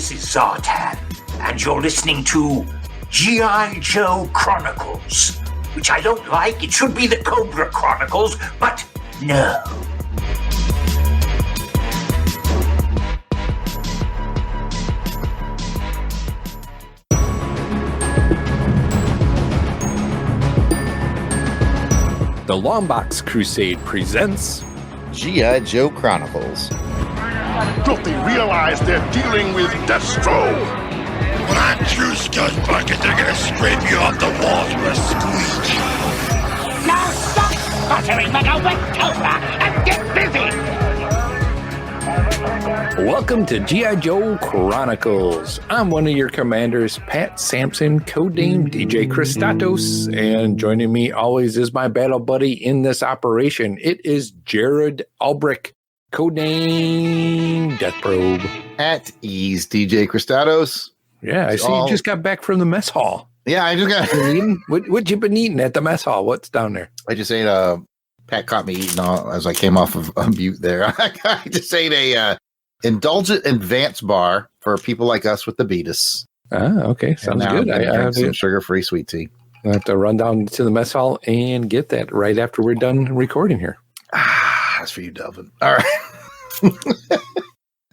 this is Zartan, and you're listening to G.I. Joe Chronicles, which I don't like. It should be the Cobra Chronicles, but no. The LONGBOX CRUSADE presents G.I. Joe Chronicles. Don't they realize they're dealing with Destro? When I choose Gus Bucket, they're gonna scrape you off the walls with a squeegee. Now stop sputtering like a wet cobra and get busy! Welcome to G.I. Joe Chronicles. I'm one of your commanders, Pat Sampson, codename DJ Kristatos, and joining me always is my battle buddy in this operation. It is Jarrod Alberich, codename Death Probe. At ease, DJ Kristatos. Yeah, I see you just got back from the mess hall. Yeah, I just got... What you been eating at the mess hall? What's down there? I just ate Pat caught me eating as I came off of a mute there. I just ate a indulgent advanced bar for people like us with diabetes. Ah, okay. Sounds good. I have some sugar-free sweet tea. I have to run down to the mess hall and get that right after we're done recording here. That's for you, Delvin. All right.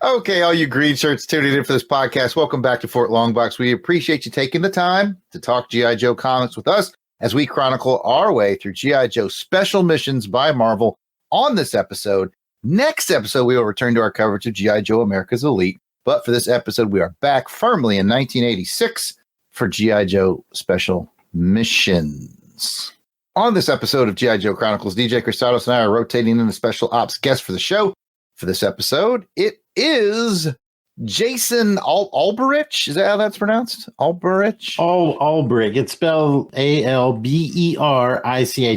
Okay, all you green shirts tuning in for this podcast, welcome back to Fort Longbox. We appreciate you taking the time to talk G.I. Joe comics with us as we chronicle our way through G.I. Joe special missions by Marvel. On this episode, next episode, we will return to our coverage of G.I. Joe America's Elite. But for this episode, we are back firmly in 1986 for G.I. Joe special missions. On this episode of G.I. Joe Chronicles, DJ Kristatos and I are rotating in the special ops guest for the show. For this episode, it is Jason Alberich. Is that how that's pronounced? Alberich? Alberich. It's spelled Alberich,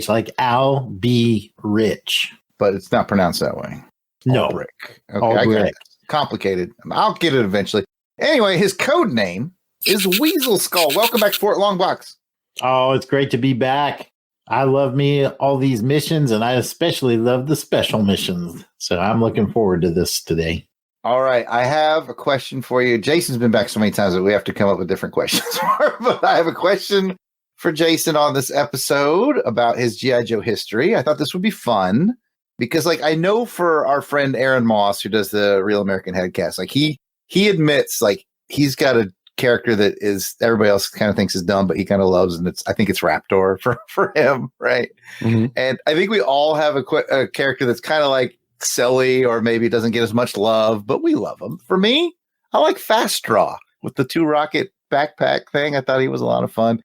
like Al B. Rich. But it's not pronounced that way. No. Alberich. Okay, I get it. Complicated. I'll get it eventually. Anyway, his code name is Weasel Skull. Welcome back to Fort Longbox. Oh, it's great to be back. I love me all these missions, and I especially love the special missions. So I'm looking forward to this today. All right. I have a question for you. Jason's been back so many times that we have to come up with different questions. But I have a question for Jason on this episode about his G.I. Joe history. I thought this would be fun because, I know for our friend Aaron Moss, who does the Real American Headcast, he admits, he's got a character that is everybody else kind of thinks is dumb, but he kind of loves, and I think it's Raptor for him, right? Mm-hmm. And I think we all have a character that's kind of silly, or maybe doesn't get as much love, but we love him. For me, I like Fast Draw with the 2 rocket backpack thing. I thought he was a lot of fun.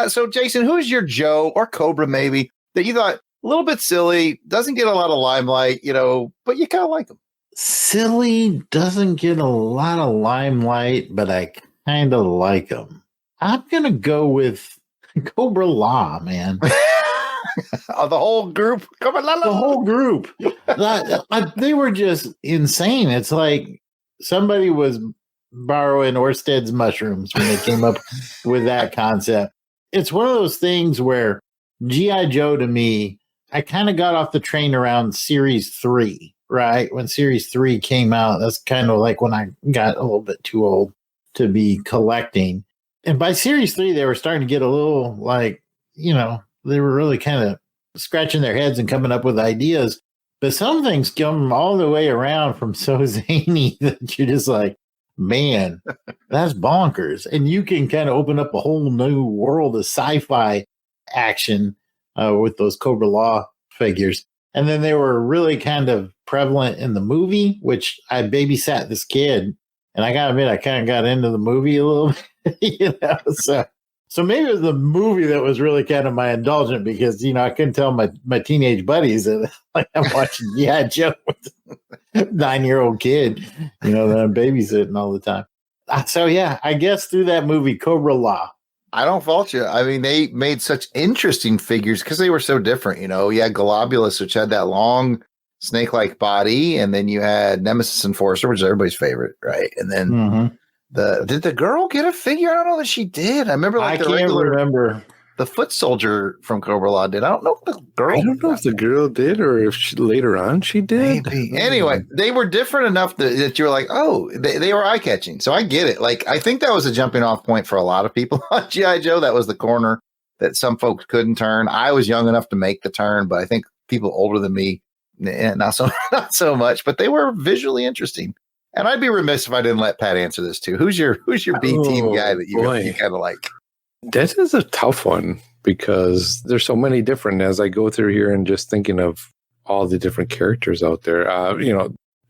So Jason, who is your Joe or Cobra maybe that you thought a little bit silly, doesn't get a lot of limelight, but you kind of like him? Silly, doesn't get a lot of limelight, but I kind of like him. I'm going to go with Cobra Law, man. The whole group? The whole group. They were just insane. It's like somebody was borrowing Orsted's mushrooms when they came up with that concept. It's one of those things where G.I. Joe, to me, I kind of got off the train around Series 3, right? When Series 3 came out, that's kind of when I got a little bit too old to be collecting. And by Series 3, they were starting to get a little they were really kind of scratching their heads and coming up with ideas. But some things come all the way around from so zany that you're just like, man, that's bonkers. And you can kind of open up a whole new world of sci-fi action with those Cobra Law figures. And then they were really kind of prevalent in the movie, which I babysat this kid. And I got to admit, I kind of got into the movie a little bit, So maybe it was the movie that was really kind of my indulgent because, I couldn't tell my teenage buddies that I'm watching G.I. Joe with a 9-year-old kid, that I'm babysitting all the time. So, yeah, I guess through that movie, Cobra Law. I don't fault you. I mean, they made such interesting figures because they were so different. You had Globulus, which had that long snake-like body, and then you had Nemesis Enforcer, which is everybody's favorite, right? And then did the girl get a figure? I don't know that she did. I remember I can't remember. the foot soldier from Cobra Law did. I don't know if the girl. I don't know if the girl did or if later on she did. Maybe. Anyway, they were different enough that you were like, oh, they were eye catching. So I get it. Like, I think that was a jumping off point for a lot of people on G.I. Joe. That was the corner that some folks couldn't turn. I was young enough to make the turn, but I think people older than me, not so much. But they were visually interesting. And I'd be remiss if I didn't let Pat answer this too. Who's your B team guy that you kind of like? That is a tough one because there's so many different as I go through here and just thinking of all the different characters out there.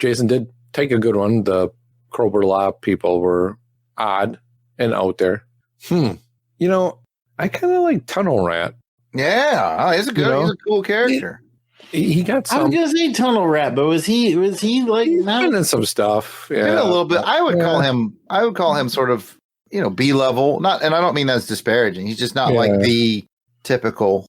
Jason did take a good one. The Cobra Law people were odd and out there. I kind of like Tunnel Rat. Yeah, he's he's a cool character. He got some. I was gonna say Tunnel Rat, but was he like not in some stuff? Yeah, a little bit. I would call him sort of B level. Not, and I don't mean that's disparaging. He's just not like the typical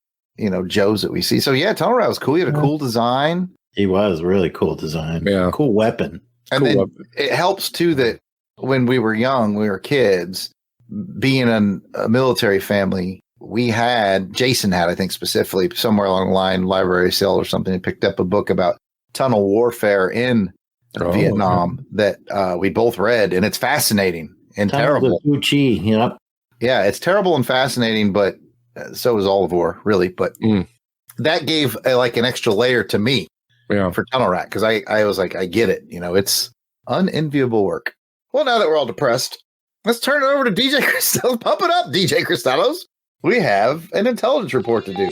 Joes that we see. So yeah, Tunnel Rat was cool. He had a cool design. He was really cool design. Yeah, cool weapon. And then it helps too that when we were young, we were kids, being a military family. Jason had, I think specifically somewhere along the line, library sale or something, he picked up a book about tunnel warfare in Vietnam that we both read, and it's fascinating and terrible. Yep. Yeah, it's terrible and fascinating, but so is all of war, really. But that gave an extra layer to me for Tunnel Rat, because I was like, I get it. It's unenviable work. Well, now that we're all depressed, let's turn it over to DJ Kristatos. Pump it up, DJ Kristatos. We have an intelligence report to do.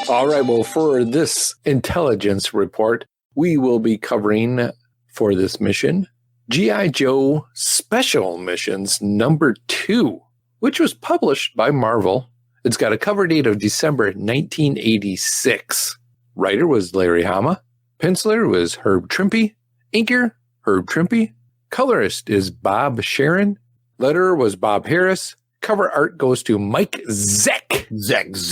All right. Well, for this intelligence report, we will be covering for this mission G.I. Joe Special Missions number 2, which was published by Marvel. It's got a cover date of December 1986. Writer was Larry Hama. Penciler was Herb Trimpe. Inker, Herb Trimpe. Colorist is Bob Sharon. Letterer was Bob Harris. Cover art goes to Mike Zeck. Zeck.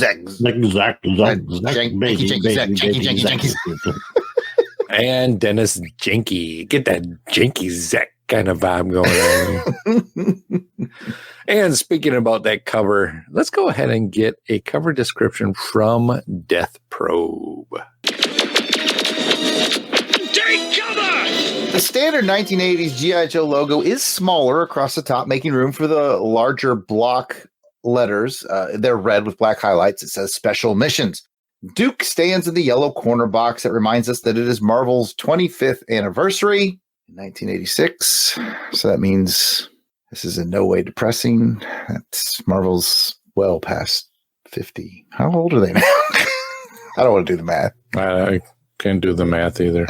And Dennis Jenke. Get that Jenke Zeck kind of vibe going on. And speaking about that cover, let's go ahead and get a cover description from Death Probe. The standard 1980s G.I. Joe logo is smaller across the top, making room for the larger block letters. They're red with black highlights. It says Special Missions. Duke stands in the yellow corner box that reminds us that it is Marvel's 25th anniversary in 1986. So that means this is in no way depressing. That's Marvel's well past 50. How old are they now? I don't want to do the math. I can't do the math either.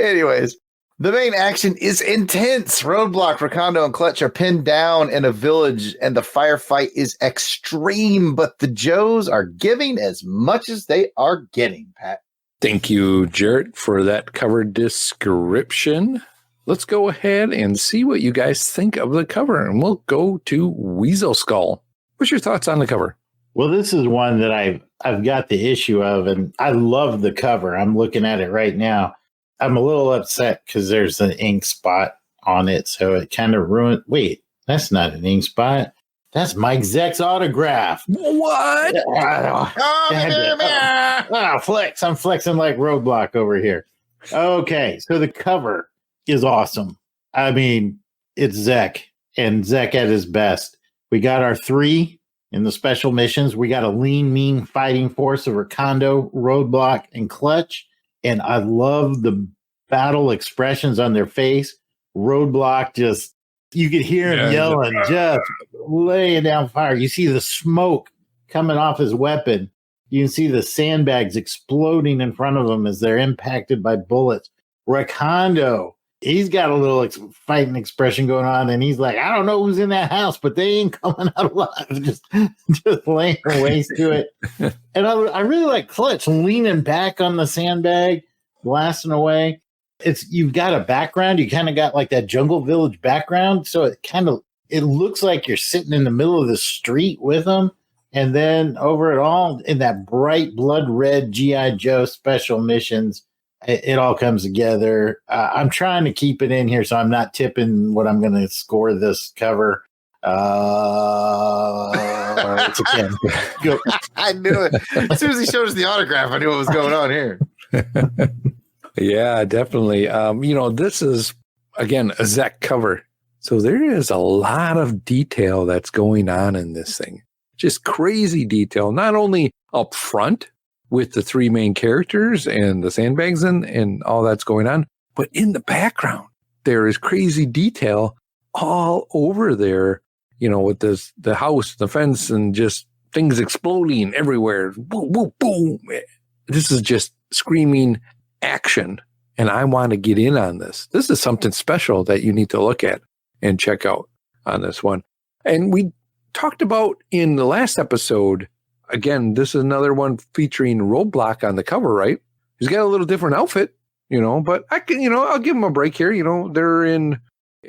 Anyways, the main action is intense. Roadblock, Recondo, and Clutch are pinned down in a village, and the firefight is extreme, but the Joes are giving as much as they are getting, Pat. Thank you, Jarrod, for that cover description. Let's go ahead and see what you guys think of the cover, and we'll go to Weasel Skull. What's your thoughts on the cover? Well, this is one that I've got the issue of, and I love the cover. I'm looking at it right now. I'm a little upset because there's an ink spot on it, so it kind of ruined. Wait, that's not an ink spot. That's Mike Zeck's autograph. What? Flex. I'm flexing like Roadblock over here. Okay, so the cover is awesome. I mean, it's Zeck, and Zeck at his best. We got our 3 in the special missions. We got a lean, mean fighting force of Recondo, Roadblock, and Clutch. And I love the battle expressions on their face. Roadblock just, you could hear him yelling, just laying down fire. You see the smoke coming off his weapon. You can see the sandbags exploding in front of him as they're impacted by bullets. Recondo, he's got a little fighting expression going on, and he's like, I don't know who's in that house, but they ain't coming out alive. Just laying waste to it. And I really like Clutch leaning back on the sandbag, blasting away. You've got a background. You kind of got like that Jungle Village background. So it looks like you're sitting in the middle of the street with them. And then over it all in that bright blood red G.I. Joe Special Missions it all comes together. I'm trying to keep it in here, so I'm not tipping what I'm going to score this cover. It's a 10. Go. I knew it. As soon as he showed us the autograph, I knew what was going on here. Yeah, definitely. This is, again, a Zek cover. So there is a lot of detail that's going on in this thing. Just crazy detail, not only up front with the three main characters and the sandbags and all that's going on, but in the background, there is crazy detail all over there, with the house, the fence, and just things exploding everywhere. Boom, boom, boom. This is just screaming action. And I want to get in on this. This is something special that you need to look at and check out on this one. And we talked about in the last episode, again, this is another one featuring Roadblock on the cover, right? He's got a little different outfit, but I can, I'll give him a break here. They're in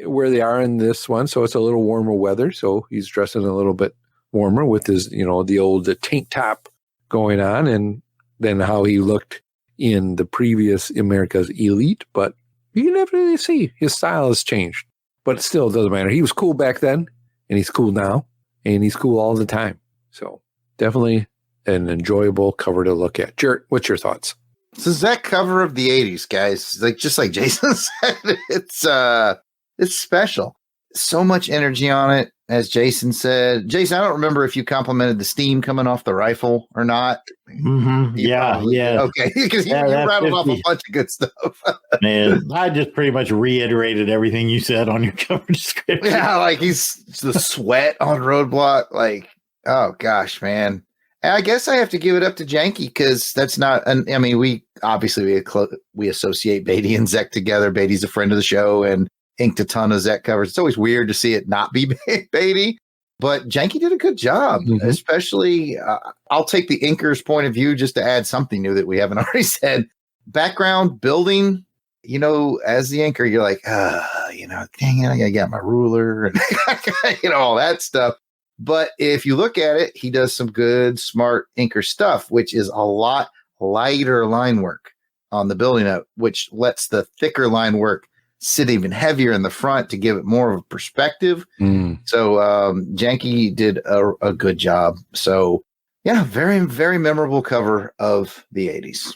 where they are in this one, so it's a little warmer weather. So he's dressing a little bit warmer with his, the old tank top going on, and then how he looked in the previous America's Elite. But you can definitely see his style has changed, but it still doesn't matter. He was cool back then, and he's cool now, and he's cool all the time. So definitely an enjoyable cover to look at. Jarrod, what's your thoughts? This is that cover of the 80s, guys. Just like Jason said, it's special. So much energy on it, as Jason said. Jason, I don't remember if you complimented the steam coming off the rifle or not. Mm-hmm. Yeah. Okay, because you rattled off a bunch of good stuff. Man, I just pretty much reiterated everything you said on your cover description. Yeah, like he's the sweat on Roadblock. Like, oh gosh, man. And I guess I have to give it up to Janky because that's not. We obviously we associate Beatty and Zek together. Beatty's a friend of the show and inked a ton of Zek covers. It's always weird to see it not be Beatty, but Janky did a good job. Mm-hmm. Especially, I'll take the inker's point of view just to add something new that we haven't already said. Background building. As the inker, you're like, dang it, I gotta get my ruler and all that stuff. But if you look at it, he does some good, smart inker stuff, which is a lot lighter line work on the building up, which lets the thicker line work sit even heavier in the front to give it more of a perspective. So Janky did a good job. So yeah, very, very memorable cover of the 80s.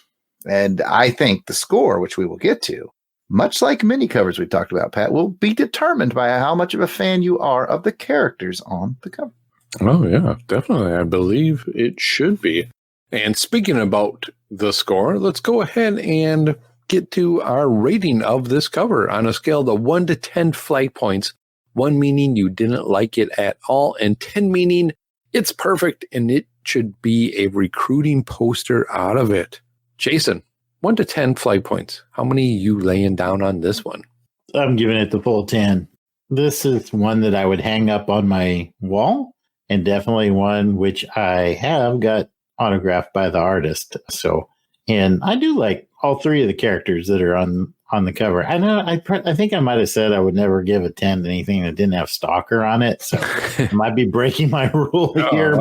And I think the score, which we will get to, much like many covers we talked about, Pat, will be determined by how much of a fan you are of the characters on the cover. Oh, yeah, definitely. I believe it should be. And speaking about the score, let's go ahead and get to our rating of this cover on a scale of 1 to 10 flag points. 1 meaning you didn't like it at all, and 10 meaning it's perfect and it should be a recruiting poster out of it. Jason, 1 to 10 flag points. How many are you laying down on this one? I'm giving it the full 10. This is one that I would hang up on my wall, and definitely one which I have got autographed by the artist. So, and I do like all three of the characters that are on the cover. I know I think I might have said I would never give a 10 to anything that didn't have Stalker on it. So I might be breaking my rule here,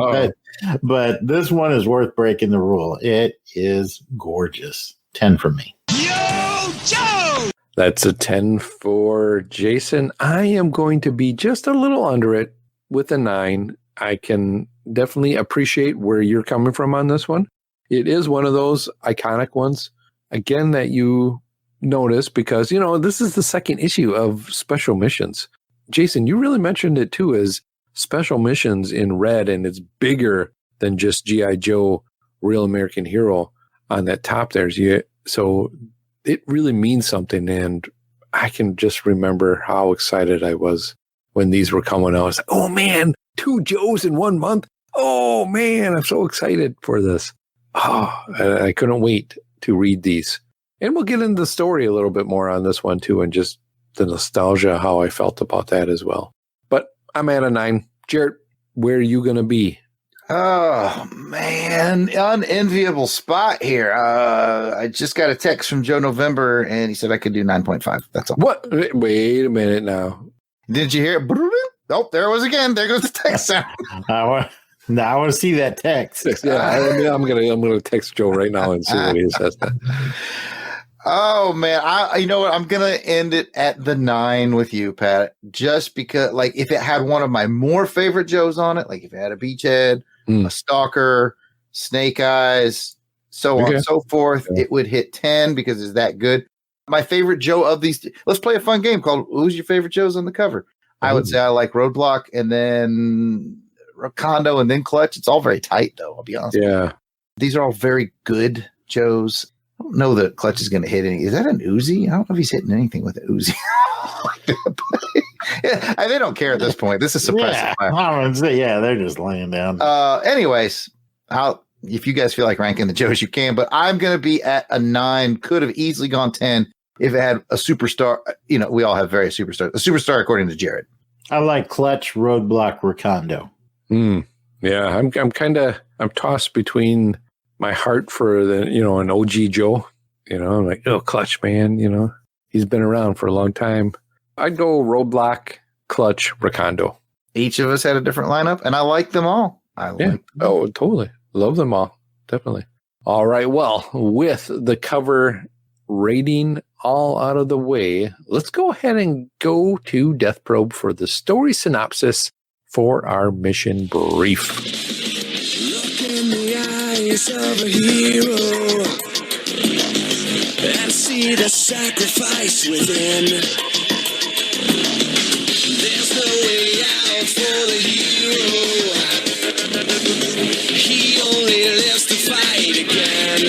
but this one is worth breaking the rule. It is gorgeous. 10 from me. Yo, Joe! That's a 10 for Jason. I am going to be just a little under it with a 9. I can definitely appreciate where you're coming from on this one. It is one of those iconic ones, again, that you notice because, this is the second issue of Special Missions. Jason, you really mentioned it too as Special Missions in red, and it's bigger than just G.I. Joe Real American Hero on that top there. So it really means something, and I can just remember how excited I was when these were coming out. I was like, oh man, 2 Joes in 1 month. Oh man, I'm so excited for this. Oh, I couldn't wait to read these. And we'll get into the story a little bit more on this one too, and just the nostalgia, how I felt about that as well. But I'm at a 9. Jarrod, where are you going to be? Oh, man. Unenviable spot here. I just got a text from Joe November, and he said I could do 9.5. That's all. What? Wait a minute now. Did you hear it? Oh, there it was again. There goes the text sound. I want to see that text. Yeah, I'm gonna text Joe right now and see what he says. Oh man, you know what? I'm gonna end it at the 9 with you, Pat. Just because, like, if it had one of my more favorite Joes on it, like if it had a Beachhead, a Stalker, Snake Eyes, so on and so forth, it would hit 10 because it's that good. My favorite Joe of these. Let's play a fun game called "Who's Your Favorite Joes on the Cover?" I would say I like Roadblock, and then Recondo, and then Clutch. It's all very tight, though. I'll be honest. Yeah, these are all very good Joes. I don't know that Clutch is going to hit any. Is that an Uzi? I don't know if he's hitting anything with an Uzi. Yeah, they don't care at this point. This is suppressive. Yeah, they're just laying down. Anyways, if you guys feel like ranking the Joes, you can. But I'm going to be at a 9. Could have easily gone 10 if it had a superstar. You know, we all have various superstars. A superstar, according to Jarrod. I like Clutch, Roadblock, Recondo. Yeah, I'm tossed between my heart for an OG Joe, I'm like, Clutch, man, he's been around for a long time. I'd go Roadblock, Clutch, Recondo. Each of us had a different lineup, and I like them all. Oh, totally. Love them all. Definitely. All right. Well, with the cover rating all out of the way, let's go ahead and go to Death Probe for the story synopsis for our mission brief. Look in the eyes of a hero and see the sacrifice within. There's no way out for the hero. He only lives to fight again.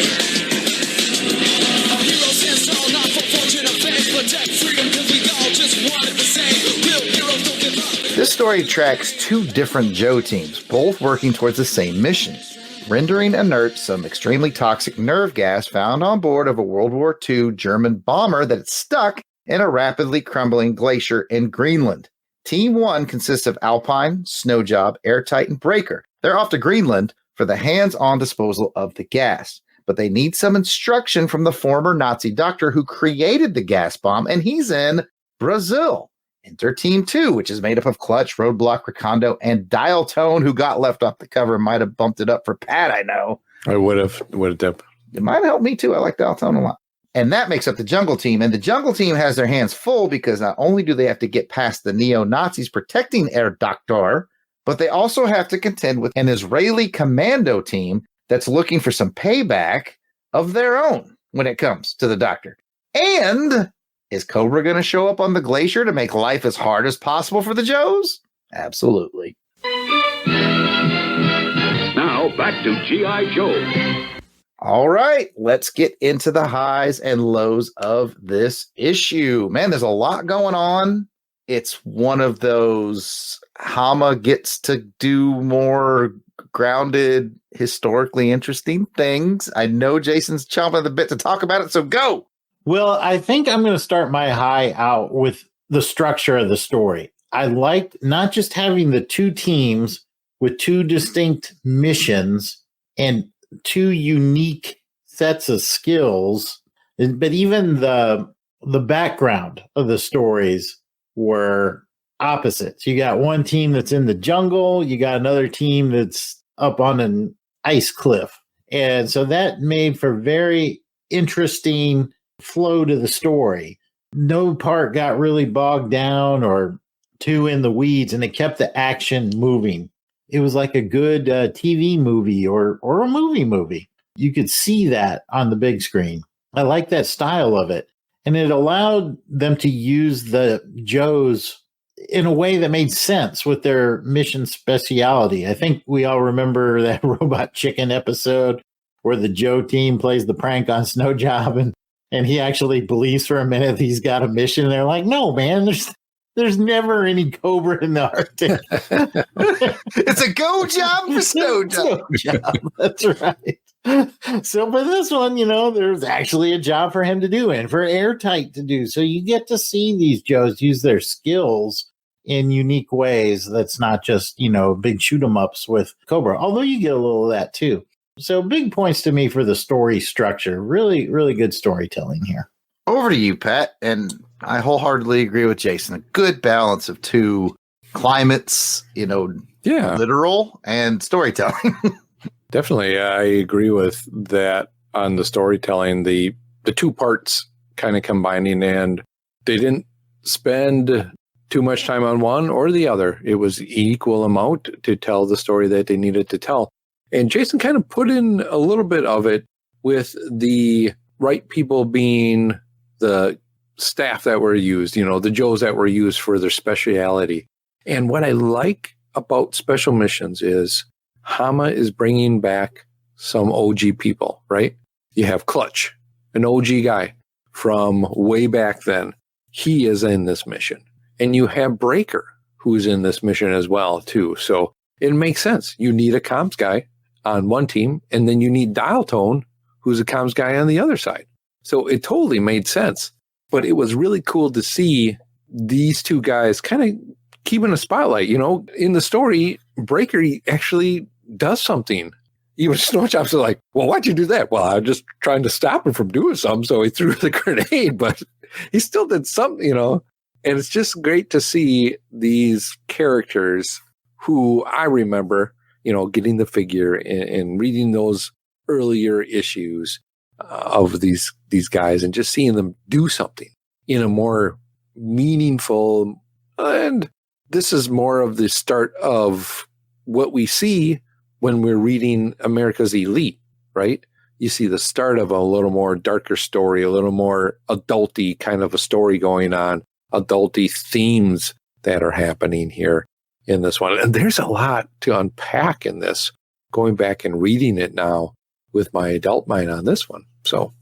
A hero stands tall, not for fortune or fame, protect freedom, cause we all just want it the same. Real heroes don't give up. This story tracks 2 different Joe teams, both working towards the same mission, rendering inert some extremely toxic nerve gas found on board of a World War II German bomber that is stuck in a rapidly crumbling glacier in Greenland. Team 1 consists of Alpine, Snowjob, Airtight, and Breaker. They're off to Greenland for the hands-on disposal of the gas, but they need some instruction from the former Nazi doctor who created the gas bomb, and he's in Brazil. Enter Team 2, which is made up of Clutch, Roadblock, Recondo, and Dial Tone, who got left off the cover. Might have bumped it up for Pat, I know. I would have done. It might have helped me too. I like Dial Tone a lot. And that makes up the Jungle Team. And the Jungle Team has their hands full because not only do they have to get past the neo-Nazis protecting Air Doctor, but they also have to contend with an Israeli commando team that's looking for some payback of their own when it comes to the Doctor. And is Cobra going to show up on the glacier to make life as hard as possible for the Joes? Absolutely. Now back to G.I. Joe. All right, let's get into the highs and lows of this issue. Man, there's a lot going on. It's one of those Hama gets to do more grounded, historically interesting things. I know Jason's chomping at the bit to talk about it, so go. Well, I think I'm going to start my high out with the structure of the story. I liked not just having the 2 teams with 2 distinct missions and 2 unique sets of skills, but even the background of the stories were opposites. You got one team that's in the jungle, you got another team that's up on an ice cliff. And so that made for very interesting flow to the story. No part got really bogged down or too in the weeds, and it kept the action moving. It was like a good TV movie or a movie. You could see that on the big screen. I like that style of it. And it allowed them to use the Joes in a way that made sense with their mission speciality. I think we all remember that Robot Chicken episode where the Joe team plays the prank on Snowjob and he actually believes for a minute he's got a mission. And they're like, no, man, there's never any Cobra in the Arctic. It's a go job for Snowjob. That's right. So for this one, there's actually a job for him to do and for Airtight to do. So you get to see these Joes use their skills in unique ways. That's not just, big shoot 'em ups with Cobra, although you get a little of that too. So big points to me for the story structure. Really, really good storytelling here. Over to you, Pat. And I wholeheartedly agree with Jason. A good balance of 2 climates, literal and storytelling. Definitely. I agree with that on the storytelling. The the two parts kind of combining, and they didn't spend too much time on one or the other. It was equal amount to tell the story that they needed to tell. And Jason kind of put in a little bit of it with the right people being the staff that were used, the Joes that were used for their speciality. And what I like about special missions is Hama is bringing back some OG people, right? You have Clutch, an OG guy from way back then. He is in this mission. And you have Breaker, who's in this mission as well, too. So it makes sense. You need a comms guy on one team, and then you need Dial Tone, who's a comms guy on the other side. So it totally made sense. But it was really cool to see these two guys kind of keeping a spotlight. In the story, Breaker actually does something. Even Snowchop's like, well, why'd you do that? Well, I'm just trying to stop him from doing something, so he threw the grenade, but he still did something, And it's just great to see these characters who I remember, getting the figure and reading those earlier issues of these guys and just seeing them do something in a more meaningful. And this is more of the start of what we see when we're reading America's Elite, right? You see the start of a little more darker story, a little more adulty kind of a story going on, adulty themes that are happening here in this one. And there's a lot to unpack in this, going back and reading it now with my adult mind on this one. So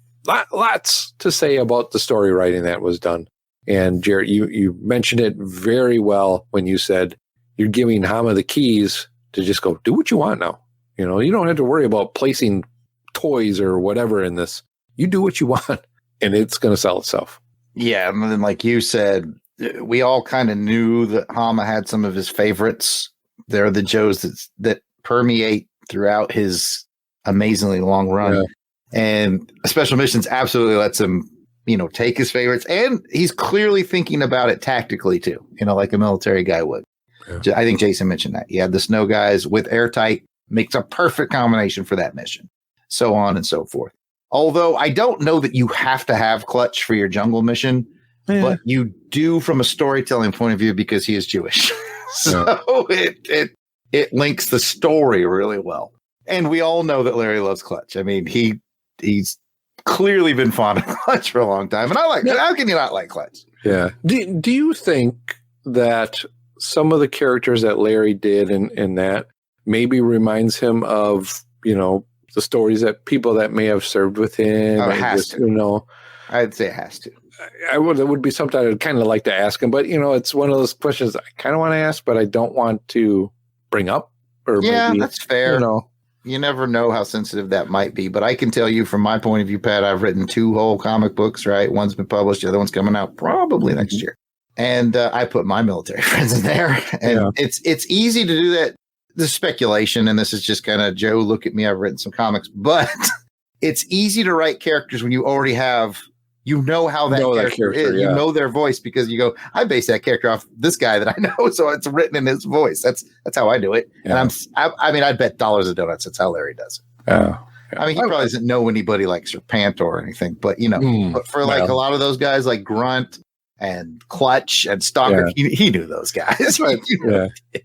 lots to say about the story writing that was done. And Jarrod, you mentioned it very well when you said you're giving Hama the keys to just go do what you want now. You don't have to worry about placing toys or whatever in this. You do what you want and it's going to sell itself. Yeah. And then, like you said, we all kind of knew that Hama had some of his favorites. They're the Joes that permeate throughout his amazingly long run. Yeah. And Special Missions absolutely lets him, take his favorites. And he's clearly thinking about it tactically too, like a military guy would. Yeah. I think Jason mentioned that. He had the snow guys with airtight, makes a perfect combination for that mission, so on and so forth. Although I don't know that you have to have Clutch for your jungle mission, but you do from a storytelling point of view because he is Jewish. So it links the story really well. And we all know that Larry loves Clutch. I mean, he's clearly been fond of Clutch for a long time. And I like it. How can you not like Clutch? Yeah. Do you think that some of the characters that Larry did in that maybe reminds him of, the stories that people that may have served with him? Oh, it has to. I'd say it has to. It would be something I'd kind of like to ask him, but it's one of those questions I kind of want to ask, but I don't want to bring up. Or maybe, that's fair. You never know how sensitive that might be, but I can tell you from my point of view, Pat, I've written 2 whole comic books, right? One's been published, the other one's coming out probably next year. And I put my military friends in there, and it's easy to do that. This is speculation, and this is just kind of Joe, look at me, I've written some comics, but it's easy to write characters when you already have, how that character is. Yeah. You know their voice because you go, I base that character off this guy that I know, so it's written in his voice. That's how I do it. Yeah. And I'd bet dollars of donuts that's how Larry does it. Yeah. I mean, he probably doesn't know anybody like Serpent or anything, but but for like a lot of those guys like Grunt and Clutch and Stalker, he knew those guys. That's right.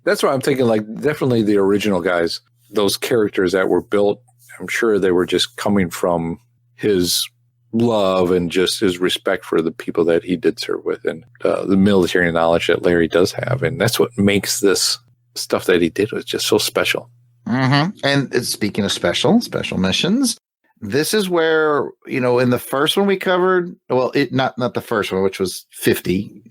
That's why I'm thinking, like, definitely the original guys, those characters that were built, I'm sure they were just coming from his love and just his respect for the people that he did serve with, and the military knowledge that Larry does have. And that's what makes this stuff that he did was just so special. Mm-hmm. And speaking of special missions, this is where, in the first one we covered, well, not the first one, which was 50,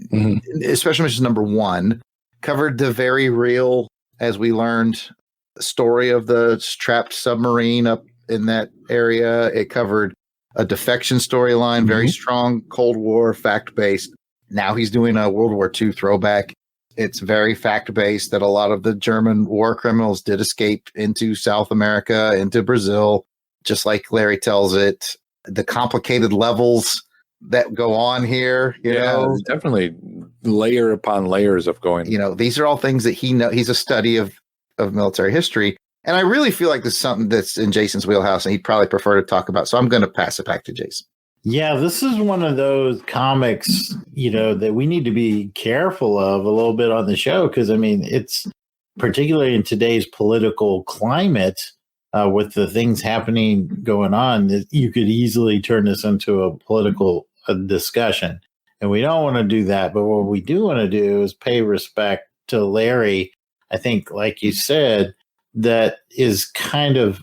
Special Missions number 1, covered the very real, as we learned, story of the trapped submarine up in that area. It covered a defection storyline, very strong Cold War, fact-based. Now he's doing a World War II throwback. It's very fact-based that a lot of the German war criminals did escape into South America, into Brazil, just like Larry tells it. The complicated levels that go on here, you know. Definitely layer upon layers of going. These are all things that he knows. He's a study of military history. And I really feel like this is something that's in Jason's wheelhouse, and he'd probably prefer to talk about. So I'm going to pass it back to Jason. Yeah, this is one of those comics, that we need to be careful of a little bit on the show because, I mean, it's particularly in today's political climate with the things happening going on, that you could easily turn this into a political discussion. And we don't want to do that. But what we do want to do is pay respect to Larry. I think, like you said, that is kind of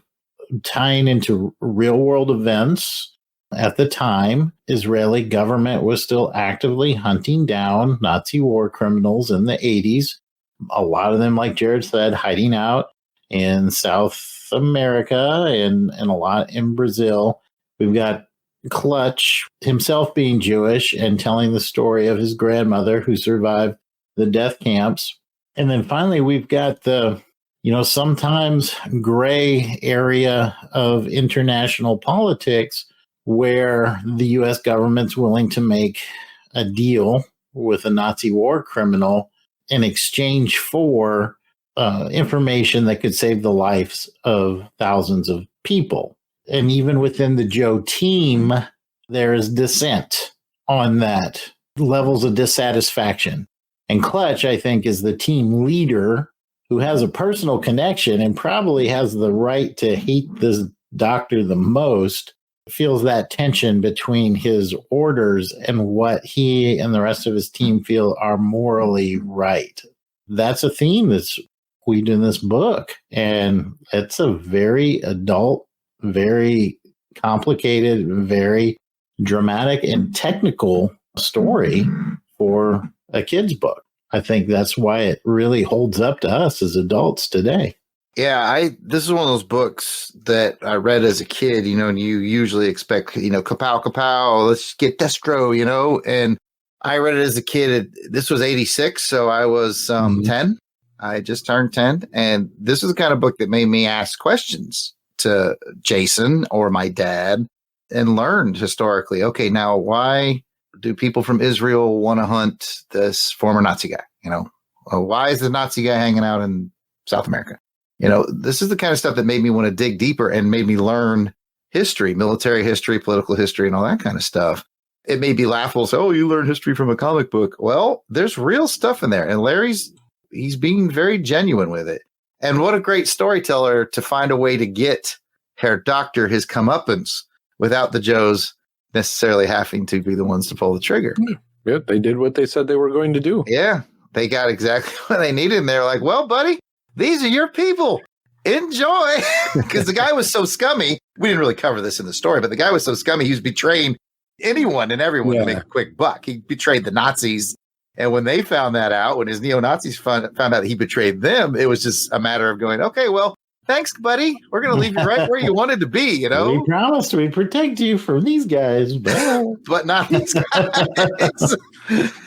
tying into real world events. At the time, Israeli government was still actively hunting down Nazi war criminals in the 80s. A lot of them, like Jarrod said, hiding out in South America and a lot in Brazil. We've got Clutch himself being Jewish and telling the story of his grandmother who survived the death camps. And then finally, we've got the sometimes gray area of international politics where the U.S. government's willing to make a deal with a Nazi war criminal in exchange for information that could save the lives of thousands of people. And even within the Joe team, there is dissent on that, levels of dissatisfaction. And Clutch, I think, is the team leader who has a personal connection and probably has the right to hate this doctor the most, feels that tension between his orders and what he and the rest of his team feel are morally right. That's a theme that's weaved in this book. And it's a very adult, very complicated, very dramatic and technical story for a kid's book. I think that's why it really holds up to us as adults today. Yeah, this is one of those books that I read as a kid, and you usually expect, kapow, kapow, let's get Destro, and I read it as a kid. This was 86, so I was 10. I just turned 10, and this is the kind of book that made me ask questions to Jason or my dad and learned historically, okay, now why do people from Israel want to hunt this former Nazi guy? Why is the Nazi guy hanging out in South America? This is the kind of stuff that made me want to dig deeper and made me learn history, military history, political history, and all that kind of stuff. It may be laughable. So, you learn history from a comic book. Well, there's real stuff in there. And he's being very genuine with it. And what a great storyteller to find a way to get Herr Doctor his comeuppance without the Joes necessarily having to be the ones to pull the trigger. Yeah, they did what they said they were going to do. Yeah, they got exactly what they needed. And they're like, well, buddy, these are your people. Enjoy. Because the guy was so scummy. We didn't really cover this in the story, but the guy was so scummy. He was betraying anyone and everyone to make a quick buck. He betrayed the Nazis. And when they found that out, when his neo-Nazis found out he betrayed them, it was just a matter of going, okay, well, thanks, buddy. We're going to leave you right where you wanted to be, We promised we'd protect you from these guys, but not these guys.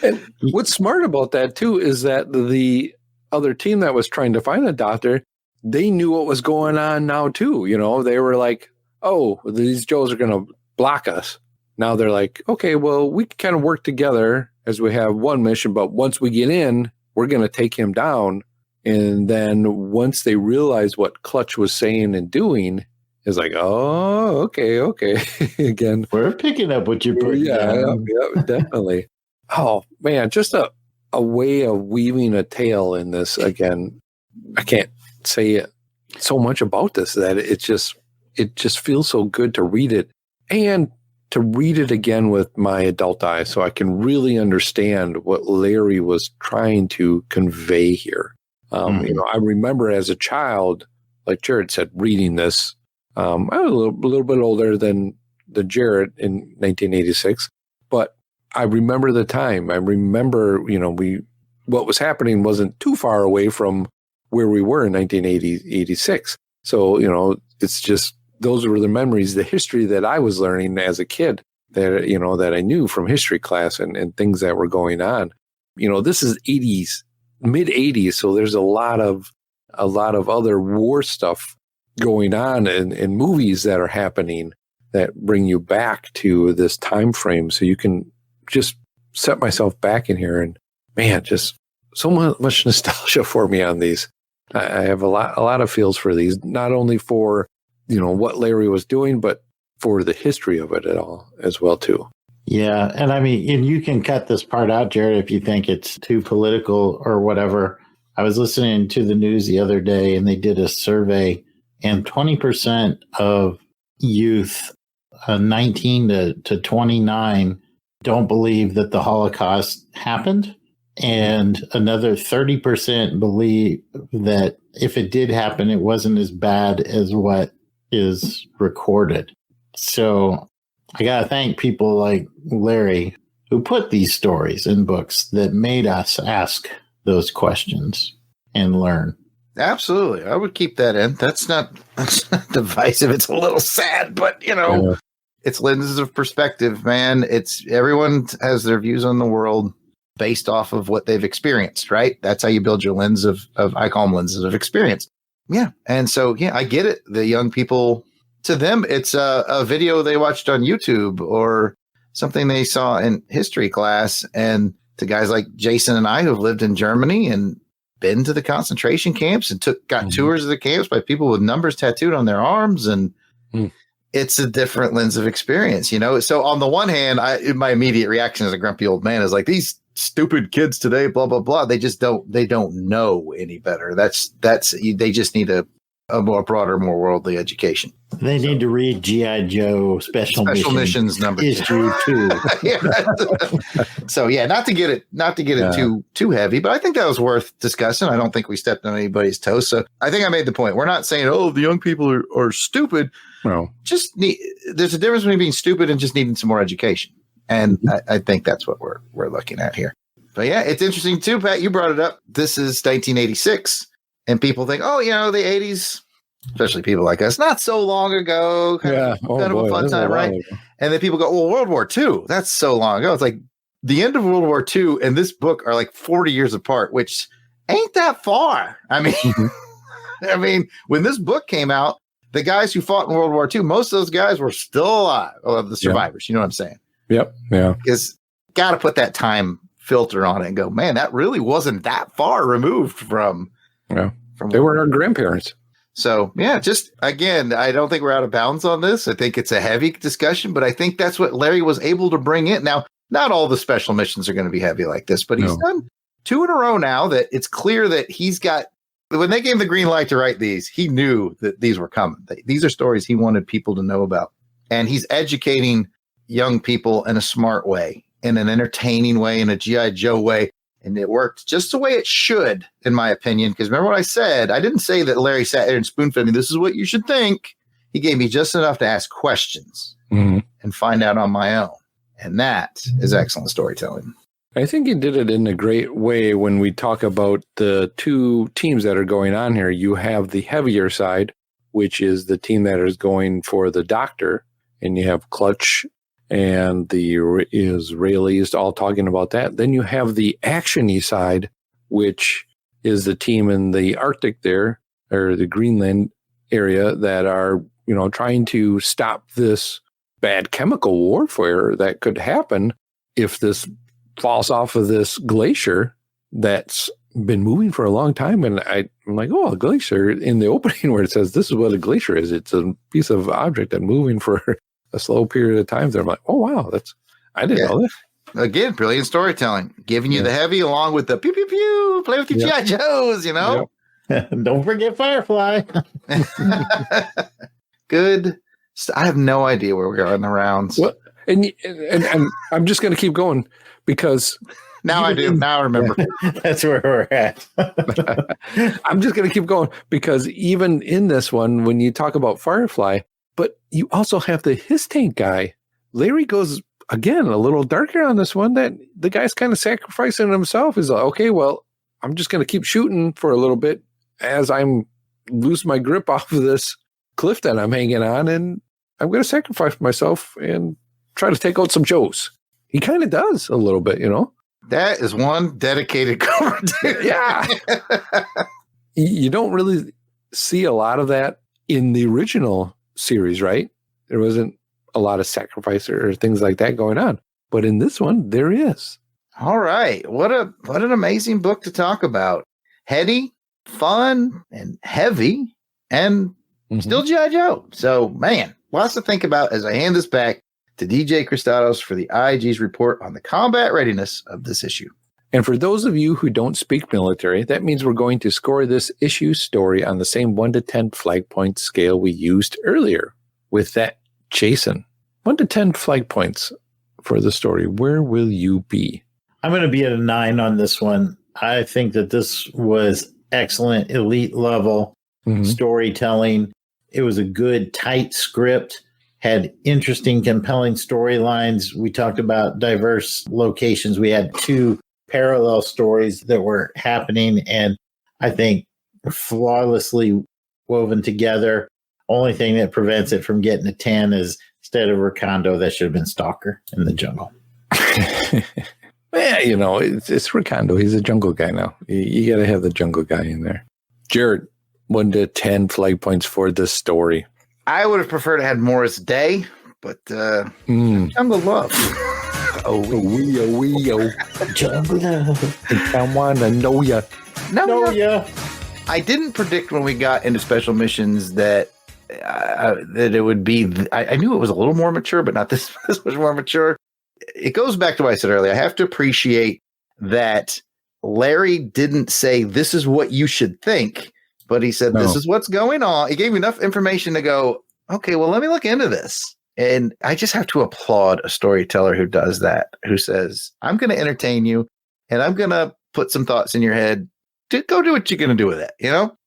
And what's smart about that, too, is that the other team that was trying to find the doctor, they knew what was going on now, too. They were like, oh, these Joes are going to block us. Now they're like, okay, well, we can kind of work together as we have one mission, but once we get in, we're going to take him down. And then once they realize what Clutch was saying and doing, it's like, oh, okay. Again, we're picking up what you're putting down. Yeah, definitely. Oh, man, just a way of weaving a tale in this. Again, I can't say so much about this that it just feels so good to read it and to read it again with my adult eye so I can really understand what Larry was trying to convey here. I remember as a child, like Jarrod said, reading this. I was a little bit older than Jarrod in 1986, but I remember the time. I remember, what was happening wasn't too far away from where we were in 1986. So, it's just, those were the memories, the history that I was learning as a kid that I knew from history class and things that were going on. This is 80s, mid 80s. So there's a lot of other war stuff going on in movies that are happening that bring you back to this time frame. So you can just set myself back in here and, man, just so much nostalgia for me on these. I have a lot of feels for these, not only for, what Larry was doing, but for the history of it at all as well, too. Yeah. And I mean, and you can cut this part out, Jarrod, if you think it's too political or whatever. I was listening to the news the other day and they did a survey, and 20% of youth 19 to 29 don't believe that the Holocaust happened. And another 30% believe that if it did happen, it wasn't as bad as what is recorded. So I got to thank people like Larry who put these stories in books that made us ask those questions and learn. Absolutely. I would keep that in. That's not divisive. It's a little sad, but it's lenses of perspective, man. It's everyone has their views on the world based off of what they've experienced, right? That's how you build your lens of I call them lenses of experience. Yeah. And so, I get it. The young people, to them, it's a video they watched on YouTube or something they saw in history class. And to guys like Jason and I who've lived in Germany and been to the concentration camps and got tours of the camps by people with numbers tattooed on their arms. And it's a different lens of experience, So on the one hand, my immediate reaction as a grumpy old man is like, these stupid kids today, blah, blah, blah. They don't know any better. They just need a more broader, more worldly education. They need to read G.I. Joe Special Missions number issue 2. So not to get it too heavy, but I think that was worth discussing. I don't think we stepped on anybody's toes. So I think I made the point. We're not saying, the young people are stupid. No. There's a difference between being stupid and just needing some more education. And I think that's what we're looking at here. But it's interesting too, Pat. You brought it up. This is 1986. And people think, the 80s, especially people like us, not so long ago, kind of a fun time, right? And then people go, well, World War II, that's so long ago. It's like the end of World War II and this book are like 40 years apart, which ain't that far. I mean, when this book came out, the guys who fought in World War II, most of those guys were still alive, the survivors. You know what I'm saying? Yep. Yeah. Because got to put that time filter on it and go, man, that really wasn't that far removed from. Yeah. They were our grandparents. So, just again, I don't think we're out of bounds on this. I think it's a heavy discussion, but I think that's what Larry was able to bring in. Now, not all the special missions are going to be heavy like this, but he's done 2 in a row now that it's clear that he's got, when they gave him the green light to write these, he knew that these were coming. These are stories he wanted people to know about. And he's educating young people in a smart way, in an entertaining way, in a G.I. Joe way. And it worked just the way it should, in my opinion. Because remember what I said? I didn't say that Larry sat there and spoon-fed me. This is what you should think. He gave me just enough to ask questions and find out on my own. And that is excellent storytelling. I think he did it in a great way when we talk about the 2 teams that are going on here. You have the heavier side, which is the team that is going for the doctor. And you have Clutch and the Israelis all talking about that. Then you have the action-y side, which is the team in the Arctic there, or the Greenland area, that are, trying to stop this bad chemical warfare that could happen if this falls off of this glacier that's been moving for a long time. And I'm like, a glacier, in the opening where it says this is what a glacier is. It's a piece of object that's moving for a slow period of time. There, I'm like, oh wow, I didn't know that. Again, brilliant storytelling, giving you the heavy along with the pew pew pew. Play with your G.I. Joes, Don't forget Firefly. Good. I have no idea where we are in the rounds. Well, and I'm just going to keep going because now I do. Now I remember. That's where we're at. I'm just going to keep going because even in this one, when you talk about Firefly. But you also have the his tank guy. Larry goes, again, a little darker on this one, that the guy's kind of sacrificing himself. He's like, okay, well, I'm just going to keep shooting for a little bit as I'm lose my grip off of this cliff that I'm hanging on, and I'm going to sacrifice myself and try to take out some Joes. He kind of does a little bit, That is one dedicated cover. Yeah. You don't really see a lot of that in the original series, right? There wasn't a lot of sacrifice or things like that going on, but in this one there is. All right, what an amazing book to talk about. Heady, fun, and heavy, and still G.I. Joe. So, man, Lots to think about as I hand this back to DJ Kristatos for the IG's report on the combat readiness of this issue. And for those of you who don't speak military, that means we're going to score this issue story on the same 1 to 10 flag point scale we used earlier. With that, Jason, 1 to 10 flag points for the story. Where will you be? I'm going to be at a 9 on this one. I think that this was excellent, elite level storytelling. It was a good, tight script, had interesting, compelling storylines. We talked about diverse locations. We had 2 parallel stories that were happening, and I think flawlessly woven together. Only thing that prevents it from getting a 10 is instead of Recondo, that should have been Stalker in the jungle. Yeah, it's Recondo. He's a jungle guy now. You got to have the jungle guy in there. Jarrod, 1 to 10 flag points for this story. I would have preferred to have Morris Day, but jungle love. Jungle love. I want to know ya. No. I didn't predict when we got into special missions that it would be. I knew it was a little more mature, but not this much more mature. It goes back to what I said earlier. I have to appreciate that Larry didn't say, this is what you should think, but he said, this is what's going on. He gave me enough information to go, okay, well, let me look into this. And I just have to applaud a storyteller who does that, who says, I'm going to entertain you and I'm going to put some thoughts in your head. Go do what you're going to do with it.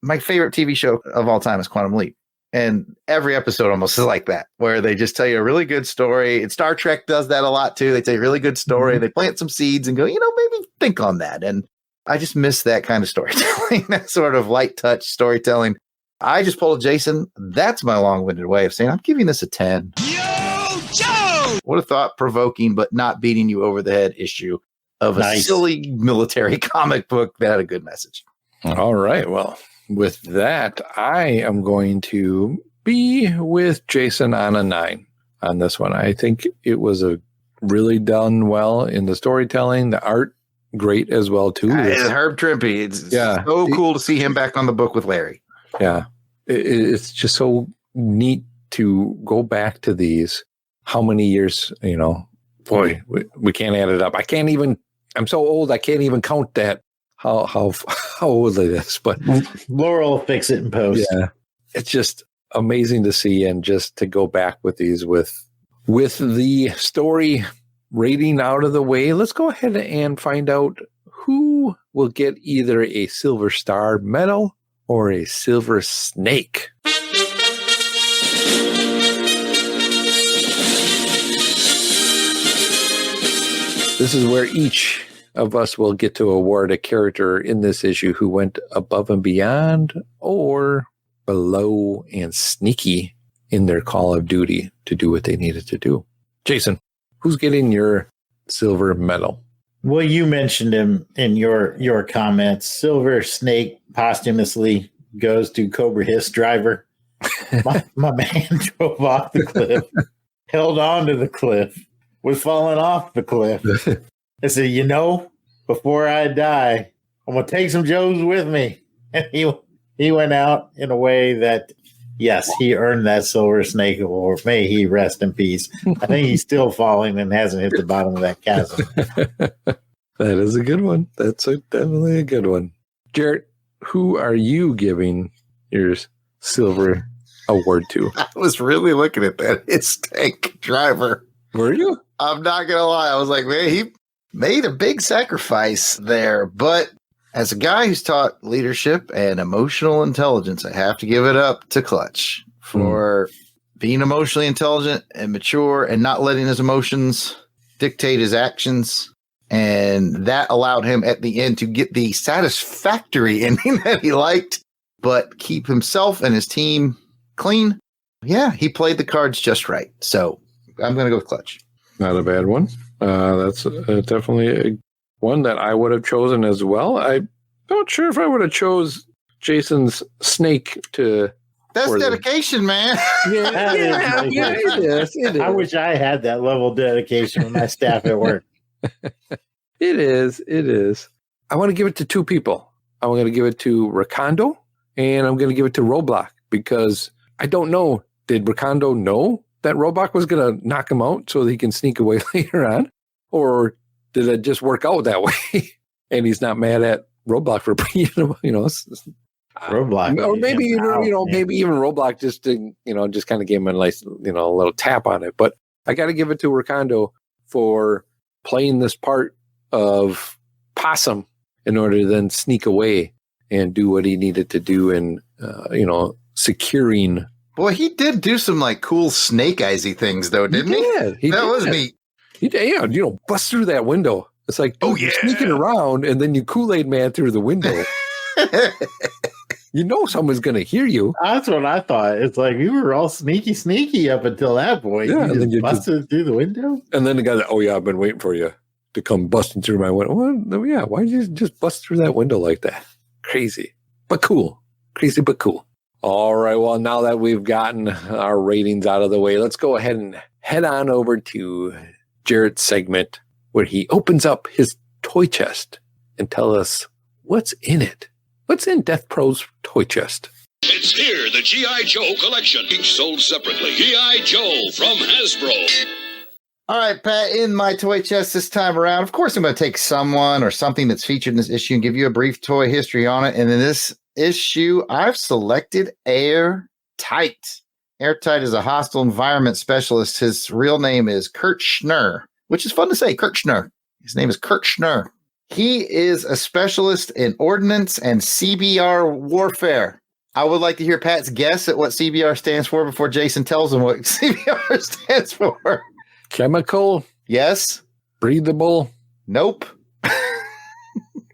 My favorite TV show of all time is Quantum Leap. And every episode almost is like that, where they just tell you a really good story. And Star Trek does that a lot too. They tell you a really good story. They plant some seeds and go, maybe think on that. And I just miss that kind of storytelling, that sort of light touch storytelling. I just pulled a Jason. That's my long-winded way of saying I'm giving this a 10. Yo, Joe! What a thought-provoking but not beating you over the head issue of a silly military comic book that had a good message. All right. Well, with that, I am going to be with Jason on a 9 on this one. I think it was a really done well in the storytelling, the art, great as well too. Herb Trimpe. It's so cool to see him back on the book with Larry. Yeah. It's just so neat to go back to these. How many years, boy, we can't add it up. I'm so old, I can't even count that. How old it is, but Laurel will fix it in post. Yeah, it's just amazing to see, and just to go back with these with the story rating out of the way. Let's go ahead and find out who will get either a Silver Star medal or a Silver Snake. This is where each of us will get to award a character in this issue who went above and beyond or below and sneaky in their call of duty to do what they needed to do. Jason, who's getting your silver medal? Well, you mentioned him in your comments. Silver Snake posthumously goes to Cobra Hiss Driver. My man drove off the cliff, held on to the cliff, was falling off the cliff. I said, before I die, I'm going to take some Joes with me. And he went out in a way that, yes, he earned that Silver Snake Award. May he rest in peace. I think he's still falling and hasn't hit the bottom of that chasm. That is a good one. That's definitely a good one. Jarrod, who are you giving your silver award to? I was really looking at that. It's Tank Driver. Were you? I'm not going to lie. I was like, man, he made a big sacrifice there. But as a guy who's taught leadership and emotional intelligence, I have to give it up to Clutch for being emotionally intelligent and mature and not letting his emotions dictate his actions. And that allowed him at the end to get the satisfactory ending that he liked, but keep himself and his team clean. Yeah, he played the cards just right. So I'm going to go with Clutch. Not a bad one. That's definitely one that I would have chosen as well. I'm not sure if I would have chose Jason's snake to. That's dedication, man. Yeah, it is. I wish I had that level of dedication with my staff at work. It is. I want to give it to 2 people. I'm going to give it to Recondo, and I'm going to give it to Roblox, because I don't know did Ricondo know that Roblox was going to knock him out so that he can sneak away later on? Or did it just work out that way? And he's not mad at Roblox for being, Roblox. Or maybe, maybe even Roblox just to, just kind of gave him a nice, a little tap on it. But I got to give it to Ricondo for playing this part of Possum in order to then sneak away and do what he needed to do in, securing. Boy, he did do some like cool Snake Eyesy things though, didn't he? That was neat. He did, bust through that window. It's like, dude, you're sneaking around and then you Kool-Aid Man through the window. Someone's going to hear you. That's what I thought. It's like you were all sneaky up until that point. Yeah, you just busted through the window. And then the guy, I've been waiting for you to come busting through my window. Well, yeah, why did you just bust through that window like that? Crazy, but cool. Crazy, but cool. All right, well, now that we've gotten our ratings out of the way, let's go ahead and head on over to Jarrod's segment where he opens up his toy chest and tell us what's in it. What's in Death Pro's toy chest? It's here, the G.I. Joe collection, each sold separately. G.I. Joe from Hasbro. All right, Pat, in my toy chest this time around, of course, I'm going to take someone or something that's featured in this issue and give you a brief toy history on it. And in this issue, I've selected Airtight. Airtight is a hostile environment specialist. His real name is Kurt Schnurr, which is fun to say, Kurt Schnurr. His name is Kurt Schnurr. He is a specialist in ordnance and CBR warfare. I would like to hear Pat's guess at what CBR stands for before Jason tells him what CBR stands for. Chemical? Yes. Breathable? Nope.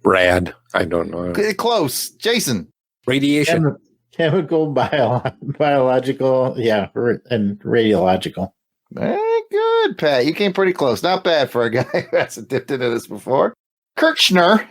Brad. I don't know. Close. Jason. Radiation. Chemical, biological, and radiological. Very good, Pat. You came pretty close. Not bad for a guy who hasn't dipped into this before. Kurt Schnurr,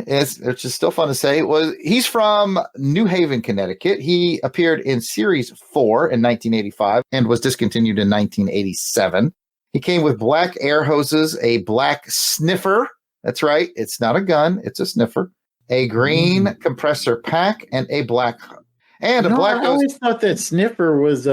which is still fun to say, he's from New Haven, Connecticut. He appeared in Series 4 in 1985 and was discontinued in 1987. He came with black air hoses, a black sniffer. That's right. It's not a gun. It's a sniffer. A green compressor pack and a black black hose. I always thought that sniffer was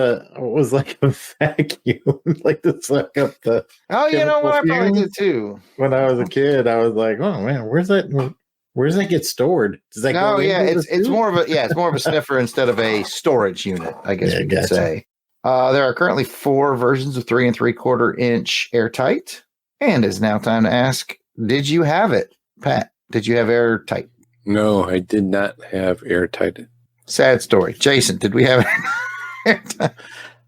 like a vacuum, like to suck up the. Oh, you know what? I probably did too. When I was a kid, I was like, "Oh man, where's that get stored?" Does that go? Yeah, it's more of a sniffer instead of a storage unit. I guess we could say. There are currently 4 versions of 3 3/4 inch Airtight, and it's now time to ask: did you have it, Pat? Did you have Airtight? No, I did not have Airtight. Sad story. Jason, did we have it?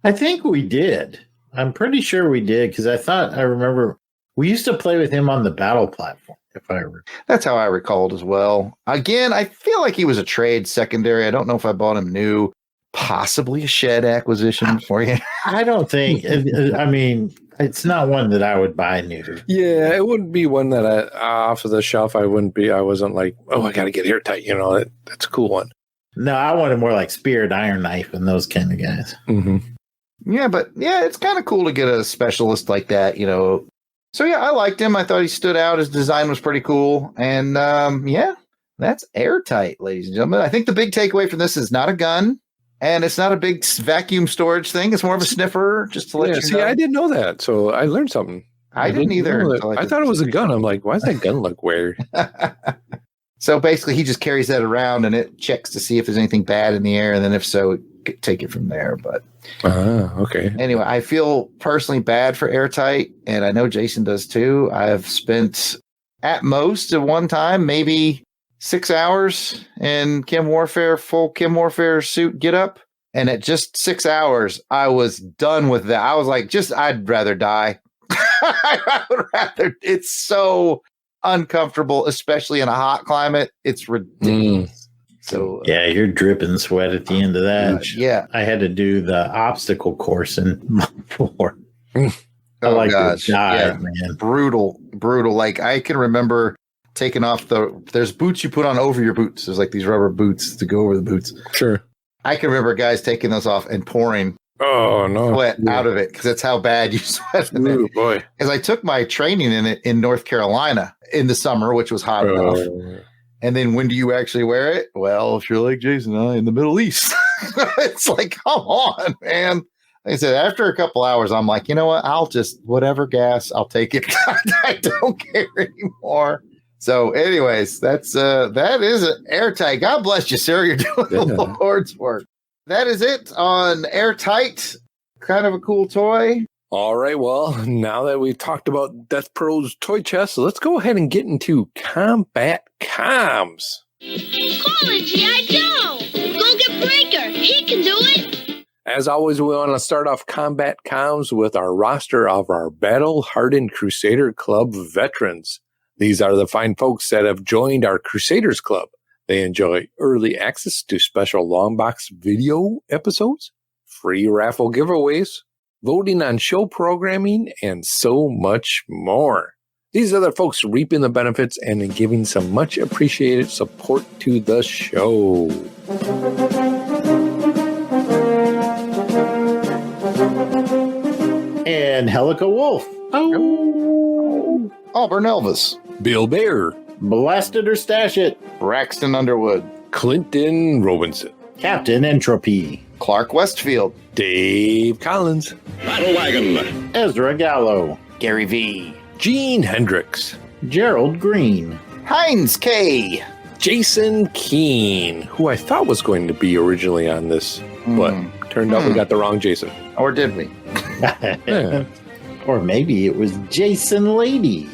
I think we did. I'm pretty sure we did because I remember we used to play with him on the battle platform, if I remember. That's how I recalled as well. Again, I feel like he was a trade secondary. I don't know if I bought him new. Possibly a shed acquisition for you. I don't think. I mean, it's not one that I would buy new. Yeah, it wouldn't be one that off of the shelf. I wasn't like, I got to get Airtight. That's a cool one. No, I wanted more like Spirit Iron Knife and those kind of guys. Mm-hmm. Yeah, but it's kind of cool to get a specialist like that, So yeah, I liked him. I thought he stood out. His design was pretty cool. And that's Airtight, ladies and gentlemen. I think the big takeaway from this is not a gun. And it's not a big vacuum storage thing. It's more of a sniffer, just to let you know. See, I didn't know that, so I learned something. I didn't either. I thought it was a gun. I'm like, why does that gun look weird? So basically, he just carries that around, and it checks to see if there's anything bad in the air, and then if so, take it from there. But okay. Anyway, I feel personally bad for Airtight, and I know Jason does too. I've spent at most at one time maybe 6 hours in full Chem Warfare suit get up. And at just 6 hours, I was done with that. I was like, I'd rather die. I would rather, it's so uncomfortable, especially in a hot climate. It's ridiculous. So yeah, you're dripping sweat at the end of that. Yeah. I had to do the obstacle course in Month 4. Oh gosh. Man. Brutal. Like I can remember taking off there's boots you put on over your boots. There's like these rubber boots to go over the boots. Sure. I can remember guys taking those off and pouring sweat out of it because that's how bad you sweat. Oh boy. Because I took my training in it in North Carolina in the summer, which was hot enough. And then when do you actually wear it? Well, if you're like Jason, in the Middle East. It's like, come on, man. Like I said, after a couple hours, I'm like, you know what? I'll just, whatever gas, I'll take it. I don't care anymore. So anyways, that is Airtight. God bless you, sir. You're doing the Lord's work. That is it on Airtight. Kind of a cool toy. All right. Well, now that we've talked about Death Pro's toy chest, let's go ahead and get into Combat Comms. Call it G.I. Joe. Go get Breaker. He can do it. As always, we want to start off Combat Comms with our roster of our battle-hardened Crusader Club veterans. These are the fine folks that have joined our Crusaders Club. They enjoy early access to special Longbox video episodes, free raffle giveaways, voting on show programming, and so much more. These are the folks reaping the benefits and giving some much appreciated support to the show. And Helica Wolf. Oh. Auburn Elvis. Bill Bear. Blasted or Stash It. Braxton Underwood. Clinton Robinson. Captain Entropy. Clark Westfield. Dave Collins. Battle Wagon. Ezra Gallo. Gary V. Gene Hendricks. Gerald Green. Heinz K. Jason Keene, who I thought was going to be originally on this, but turned out we got the wrong Jason. Or did we? Yeah. Or maybe it was Jason Lady.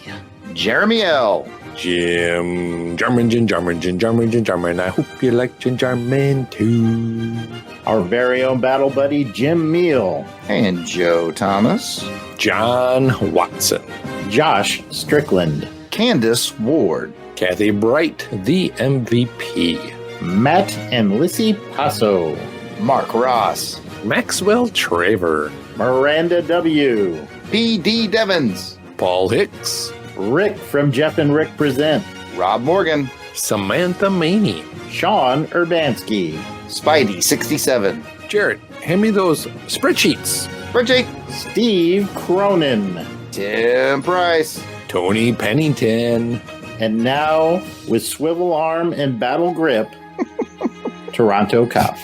Jeremy L. Jim Jarman. I hope you like Jim Jarman too. Our very own battle buddy, Jim Meal. And Joe Thomas. John Watson. Josh Strickland. Candace Ward. Kathy Bright, the MVP. Matt and Lissy Paso. Mark Ross. Maxwell Traver. Miranda W. P.D. Devons. Paul Hicks. Rick from Jeff and Rick Present. Rob Morgan. Samantha Maney. Sean Urbanski. Spidey 67. Jarrod, hand me those spreadsheets. Richie. Steve Cronin. Tim Price. Tony Pennington. And now, with Swivel Arm and Battle Grip, Toronto Cop.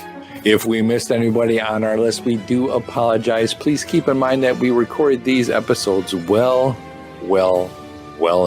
If we missed anybody on our list, we do apologize. Please keep in mind that we record these episodes well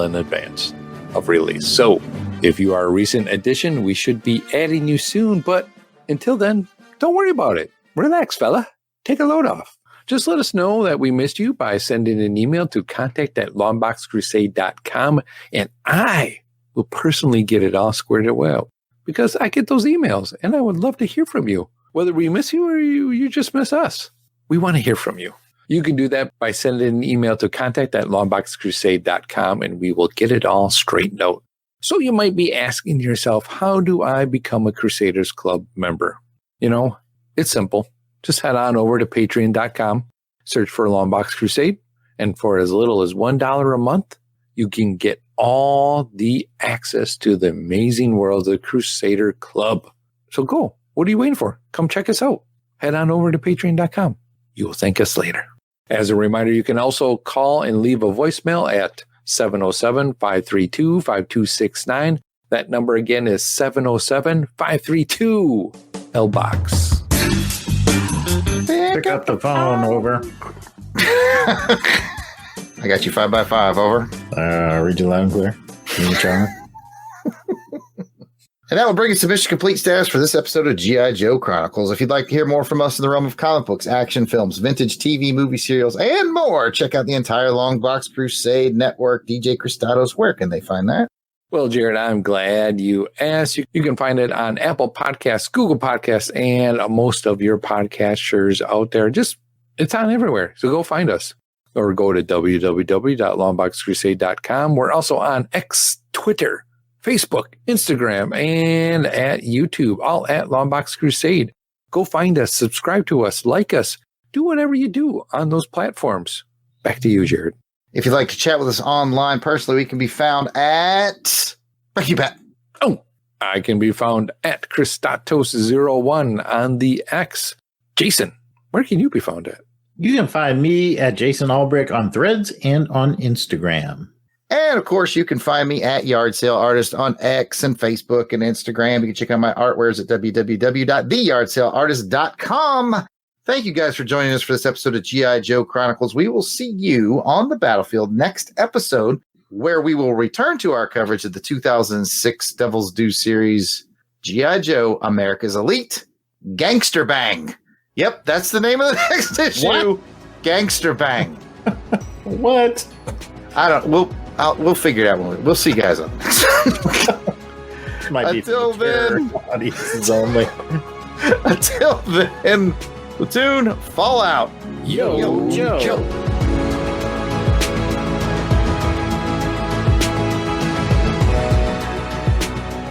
in advance of release. So if you are a recent addition, we should be adding you soon. But until then, don't worry about it. Relax, fella. Take a load off. Just let us know that we missed you by sending an email to contact@longboxcrusade.com, and I will personally get it all squared away out because I get those emails and I would love to hear from you. Whether we miss you or you just miss us, we want to hear from you. You can do that by sending an email to contact@longboxcrusade.com and we will get it all straightened out. So you might be asking yourself, how do I become a Crusaders Club member? You know, it's simple. Just head on over to patreon.com, search for Longbox Crusade, and for as little as $1 a month, you can get all the access to the amazing world of the Crusader Club. So go. What are you waiting for? Come check us out. Head on over to patreon.com. You will thank us later. As a reminder, you can also call and leave a voicemail at 707-532-5269. That number again is 707-532-LBOX. Pick up the phone, over. I got you 5x5, over. Read you loud and clear. And that will bring us to mission complete status for this episode of G.I. Joe Chronicles. If you'd like to hear more from us in the realm of comic books, action films, vintage TV, movie serials, and more, check out the entire Longbox Crusade Network. DJ Kristatos, where can they find that? Well, Jarrod, I'm glad you asked. You can find it on Apple Podcasts, Google Podcasts, and most of your podcasters out there. It's on everywhere. So go find us or go to www.longboxcrusade.com. We're also on X, Twitter, Facebook, Instagram, and at YouTube, all at Longbox Crusade. Go find us, subscribe to us, like us, do whatever you do on those platforms. Back to you, Jarrod. If you'd like to chat with us online personally, we can be found at... Thank you, Pat. Oh, I can be found at Kristatos01 on the X. Jason, where can you be found at? You can find me at Jason Alberich on Threads and on Instagram. And, of course, you can find me at Yard Sale Artist on X and Facebook and Instagram. You can check out my artwares at www.theyardsaleartist.com. Thank you guys for joining us for this episode of G.I. Joe Chronicles. We will see you on the battlefield next episode, where we will return to our coverage of the 2006 Devil's Due series, G.I. Joe, America's Elite, Gangster Bang. Yep, that's the name of the next issue. What? Gangster Bang. What? I don't. We'll figure it out. We'll see you guys on the next one. Might Until then, audiences only. Until then, Platoon, Fallout. Yo, Joe.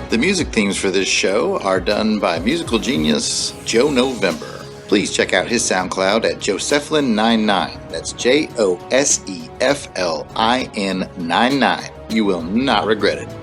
The music themes for this show are done by musical genius Joe November. Please check out his SoundCloud at Josephline99. That's Josephline99. You will not regret it.